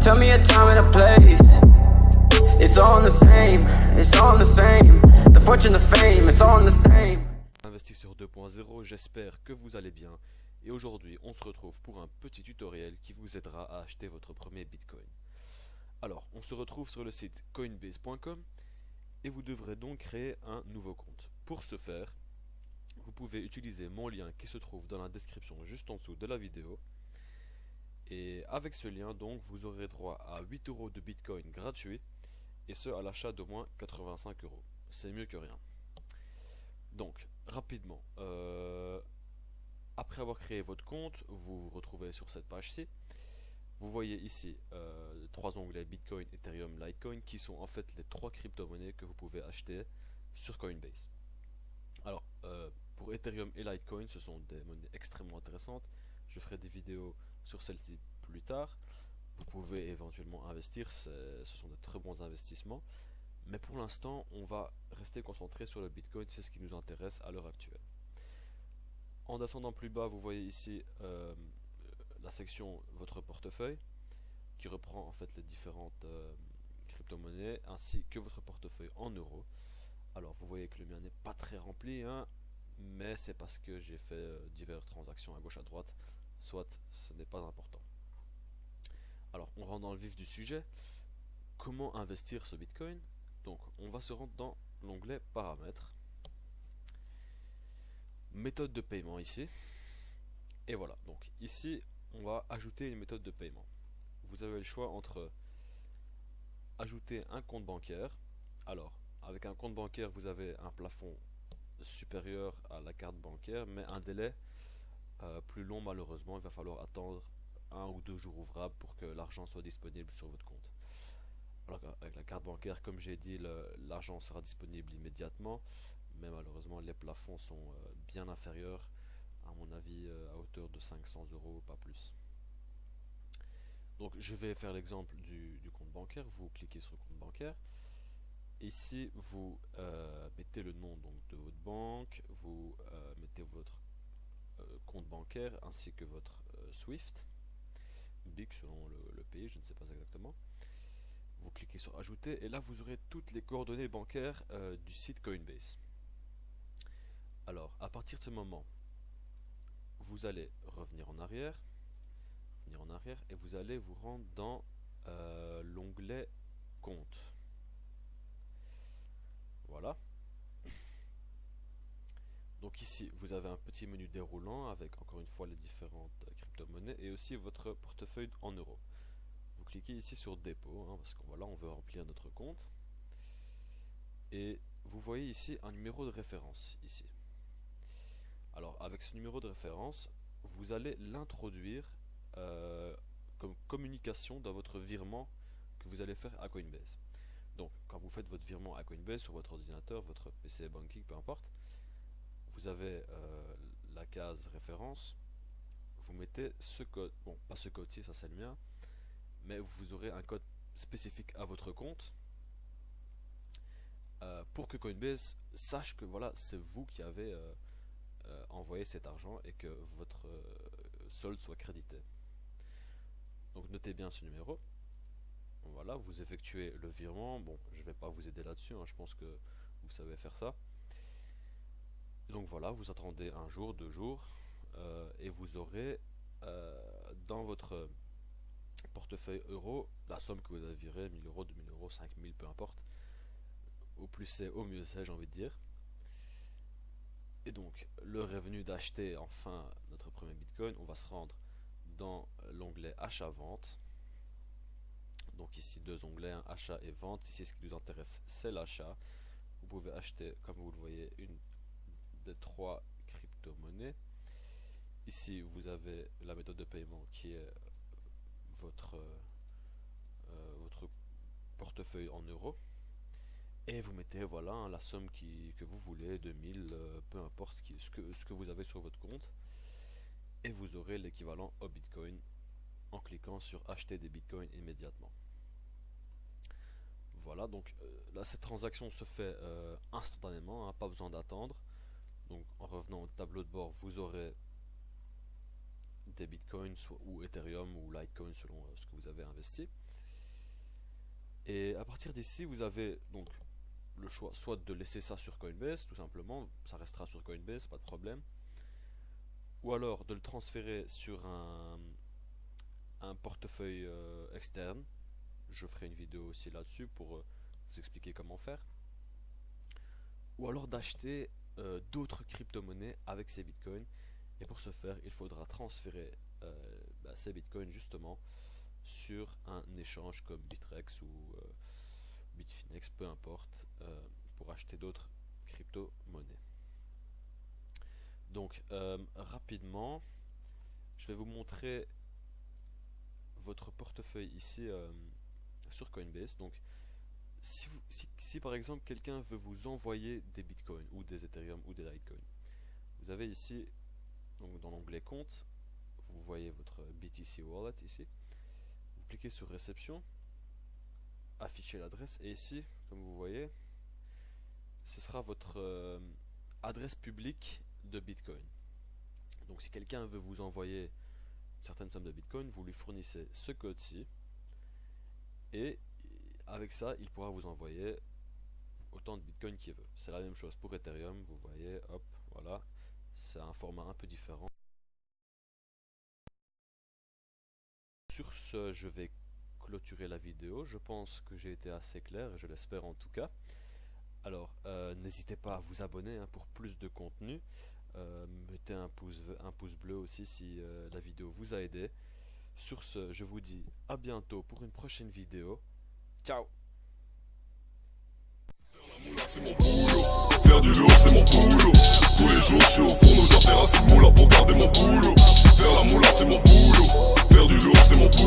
Tell me a time and a place. It's all the same, it's all the same. The fortune, the fame, it's all the same. Investisseur 2.0, j'espère que vous allez bien. Et aujourd'hui, on se retrouve pour un petit tutoriel qui vous aidera à acheter votre premier Bitcoin. Alors, on se retrouve sur le site coinbase.com et vous devrez donc créer un nouveau compte. Pour ce faire, vous pouvez utiliser mon lien qui se trouve dans la description juste en dessous de la vidéo. Et avec ce lien, donc, vous aurez droit à 8 € de Bitcoin gratuit, et ce à l'achat d'au moins 85 €. C'est mieux que rien. Donc, rapidement, après avoir créé votre compte, vous vous retrouvez sur cette page-ci. Vous voyez ici 3 onglets Bitcoin, Ethereum, Litecoin, qui sont en fait les 3 crypto-monnaies que vous pouvez acheter sur Coinbase. Alors, pour Ethereum et Litecoin, ce sont des monnaies extrêmement intéressantes. Je ferai des vidéos sur celle-ci plus tard. Vous pouvez éventuellement investir, ce sont de très bons investissements. Mais pour l'instant, on va rester concentré sur le Bitcoin, c'est ce qui nous intéresse à l'heure actuelle. En descendant plus bas, vous voyez ici la section votre portefeuille, qui reprend en fait les différentes crypto-monnaies, ainsi que votre portefeuille en euros. Alors vous voyez que le mien n'est pas très rempli, hein, mais c'est parce que j'ai fait diverses transactions à gauche à droite, soit ce n'est pas important. Alors on rentre dans le vif du sujet. Comment investir ce Bitcoin? Donc on va se rendre dans l'onglet paramètres, méthode de paiement ici, et voilà. Donc ici on va ajouter une méthode de paiement. Vous avez le choix entre ajouter un compte bancaire. Alors avec un compte bancaire vous avez un plafond supérieur à la carte bancaire, mais un délai plus long malheureusement. Il va falloir attendre 1 ou 2 jours ouvrables pour que l'argent soit disponible sur votre compte. Alors avec la carte bancaire, comme j'ai dit, l'argent sera disponible immédiatement, mais malheureusement les plafonds sont bien inférieurs, à mon avis à hauteur de 500 €, pas plus. Donc je vais faire l'exemple du compte bancaire. Vous cliquez sur le compte bancaire. Ici vous mettez le nom donc, de votre banque, vous mettez votre compte bancaire ainsi que votre Swift, BIC selon le pays, je ne sais pas exactement. Vous cliquez sur ajouter et là vous aurez toutes les coordonnées bancaires du site Coinbase. Alors à partir de ce moment, vous allez revenir en arrière et vous allez vous rendre dans l'onglet compte. Voilà. Donc ici vous avez un petit menu déroulant avec encore une fois les différentes crypto-monnaies et aussi votre portefeuille en euros. Vous cliquez ici sur dépôt, hein, parce que voilà, on veut remplir notre compte. Et vous voyez ici un numéro de référence ici. Alors avec ce numéro de référence, vous allez l'introduire comme communication dans votre virement que vous allez faire à Coinbase. Donc quand vous faites votre virement à Coinbase sur votre ordinateur, votre PC banking, peu importe, vous avez la case référence, vous mettez ce code, bon pas ce code-ci, ça c'est le mien, mais vous aurez un code spécifique à votre compte pour que Coinbase sache que voilà, c'est vous qui avez envoyé cet argent et que votre solde soit crédité. Donc notez bien ce numéro. Voilà, vous effectuez le virement. Bon, je ne vais pas vous aider là-dessus, hein, je pense que vous savez faire ça. Donc voilà, vous attendez 1 jour, 2 jours, et vous aurez dans votre portefeuille euro la somme que vous avez virée, 1000 €, 2000 €, 5000, peu importe. Au plus c'est, au mieux c'est, j'ai envie de dire. Et donc, le revenu d'acheter enfin notre premier Bitcoin, on va se rendre dans l'onglet achat-vente. Donc ici 2 onglets, hein, achat et vente. Ici ce qui nous intéresse c'est l'achat. Vous pouvez acheter, comme vous le voyez, une des 3 crypto-monnaies. Ici vous avez la méthode de paiement qui est votre portefeuille en euros. Et vous mettez voilà, hein, la somme que vous voulez, 2000, peu importe ce que vous avez sur votre compte. Et vous aurez l'équivalent au Bitcoin en cliquant sur acheter des Bitcoins immédiatement. Voilà, donc là cette transaction se fait instantanément, hein, pas besoin d'attendre. Donc en revenant au tableau de bord, vous aurez des Bitcoins ou Ethereum ou Litecoin selon ce que vous avez investi. Et à partir d'ici, vous avez donc le choix soit de laisser ça sur Coinbase, tout simplement, ça restera sur Coinbase, pas de problème, ou alors de le transférer sur un portefeuille externe. Je ferai une vidéo aussi là-dessus pour vous expliquer comment faire, ou alors d'acheter d'autres crypto-monnaies avec ces bitcoins. Et pour ce faire, il faudra transférer ces bitcoins justement sur un échange comme Bittrex ou Bitfinex, peu importe, pour acheter d'autres crypto-monnaies. Donc rapidement, je vais vous montrer votre portefeuille ici sur Coinbase. Donc si par exemple quelqu'un veut vous envoyer des bitcoins ou des Ethereum ou des Litecoin, vous avez ici, donc dans l'onglet compte, vous voyez votre BTC Wallet ici. Vous cliquez sur réception, afficher l'adresse, et ici, comme vous voyez, ce sera votre adresse publique de Bitcoin. Donc si quelqu'un veut vous envoyer une certaine somme de Bitcoin, vous lui fournissez ce code-ci, et avec ça, il pourra vous envoyer autant de Bitcoin qu'il veut. C'est la même chose pour Ethereum, vous voyez, hop, voilà, c'est un format un peu différent. Sur ce, je vais clôturer la vidéo. Je pense que j'ai été assez clair, je l'espère en tout cas. Alors, n'hésitez pas à vous abonner pour plus de contenu. Mettez un pouce bleu aussi si la vidéo vous a aidé. Sur ce, je vous dis à bientôt pour une prochaine vidéo. Ciao! C'est mon boulot, faire du lourd c'est mon boulot. Tous les jours je suis au fond, je dois faire assez de moula pour garder mon boulot. Faire la moula c'est mon boulot, faire du lourd c'est mon boulot.